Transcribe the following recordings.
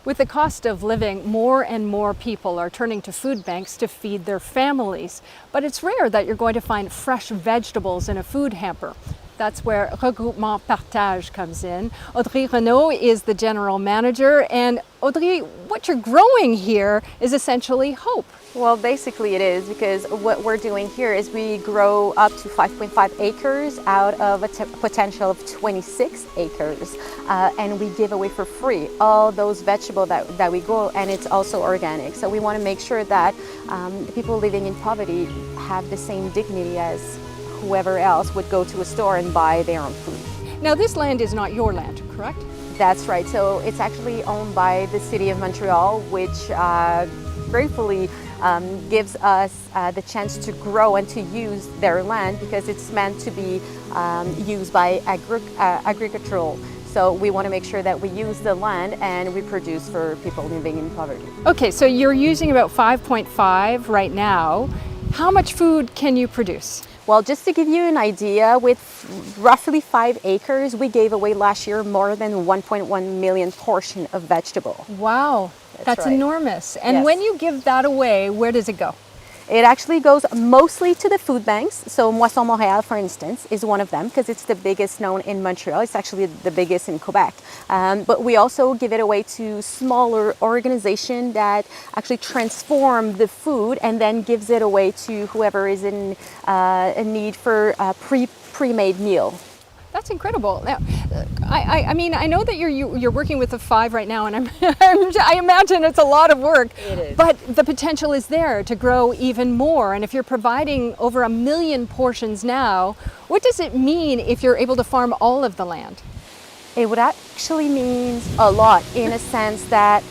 With the cost of living, more and more people are turning to food banks to feed their families. But it's rare that you're going to find fresh vegetables in a food hamper. That's where Regroupement Partage comes in. Audrey Renaud is the general manager. And Audrey, what you're growing here is essentially hope. Well, basically it is, because what we're doing here is we grow up to 5.5 acres out of a potential of 26 acres. And we give away for free all those vegetables that we grow, and it's also organic. So we want to make sure that the people living in poverty have the same dignity as whoever else would go to a store and buy their own food. Now, this land is not your land, correct? That's right. So it's actually owned by the city of Montreal, which gratefully gives us the chance to grow and to use their land, because it's meant to be used by agricultural. So we want to make sure that we use the land and we produce for people living in poverty. Okay, so you're using about 5.5 right now. How much food can you produce? Well, just to give you an idea, with roughly 5 acres, we gave away last year more than 1.1 million portion of vegetable. Wow, that's right. Enormous. And Yes. when you give that away, where does it go? It actually goes mostly to the food banks. So Montreal, for instance, is one of them, because it's the biggest known in Montreal. It's actually the biggest in Quebec. But we also give it away to smaller organizations that actually transform the food and then gives it away to whoever is in need for a pre-made meal. That's incredible. Now, I mean, I know that you're working with the 5 right now, and I imagine it's a lot of work. It is. But the potential is there to grow even more. And if you're providing over 1 million portions now, what does it mean if you're able to farm all of the land? It would actually mean a lot, in a sense that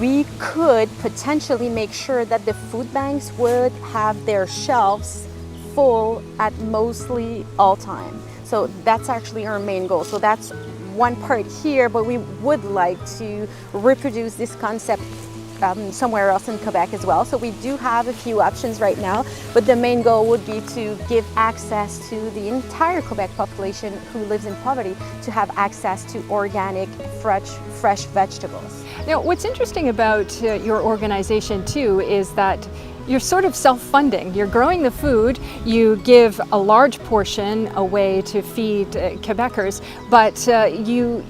we could potentially make sure that the food banks would have their shelves full at mostly all time. So that's actually our main goal. So that's one part here, but we would like to reproduce this concept somewhere else in Quebec as well. So we do have a few options right now, but the main goal would be to give access to the entire Quebec population who lives in poverty to have access to organic, fresh vegetables. Now, what's interesting about your organization too is that you're sort of self-funding. You're growing the food, you give a large portion away to feed Quebecers, but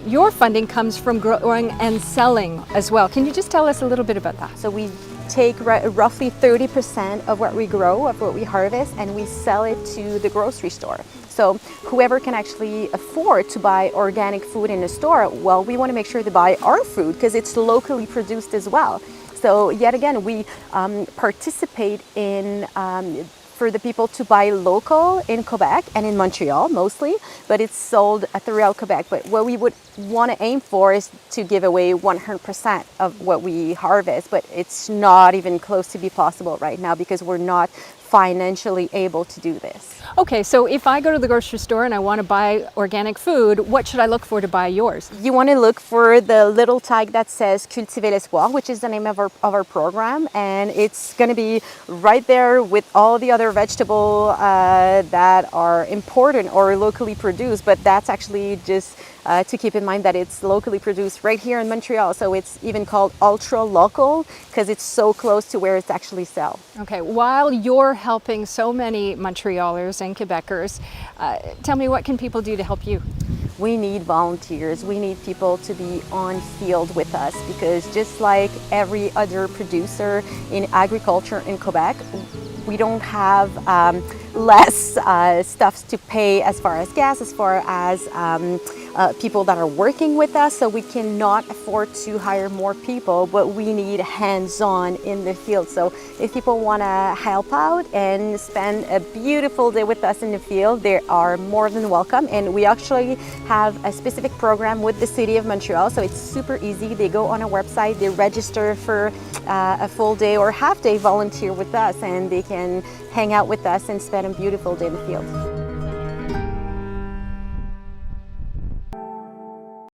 your funding comes from growing and selling as well. Can you just tell us a little bit about that? So we take roughly 30% of what we grow, of what we harvest, and we sell it to the grocery store. So whoever can actually afford to buy organic food in a store, well, we want to make sure to buy our food because it's locally produced as well. So yet again, we participate in for the people to buy local in Quebec and in Montreal mostly, but it's sold throughout Quebec. But what we would want to aim for is to give away 100% of what we harvest, but it's not even close to be possible right now because we're not financially able to do this. Okay, so if I go to the grocery store and I want to buy organic food, what should I look for to buy yours? You want to look for the little tag that says Cultiver l'Espoir, which is the name of our program, and it's going to be right there with all the other vegetables that are imported or locally produced, but that's actually just to keep in mind that it's locally produced right here in Montreal, so it's even called ultra local because it's so close to where it's actually sold. Okay, while you're helping so many Montrealers and Quebecers, tell me, what can people do to help you? We need volunteers. We need people to be on field with us because just like every other producer in agriculture in Quebec, we don't have less stuff to pay as far as gas, as far as people that are working with us, so we cannot afford to hire more people, but we need hands-on in the field. So if people want to help out and spend a beautiful day with us in the field, they are more than welcome. And we actually have a specific program with the City of Montreal, so it's super easy. They go on our website, they register for a full day or half day volunteer with us, and they can hang out with us and spend a beautiful day in the field.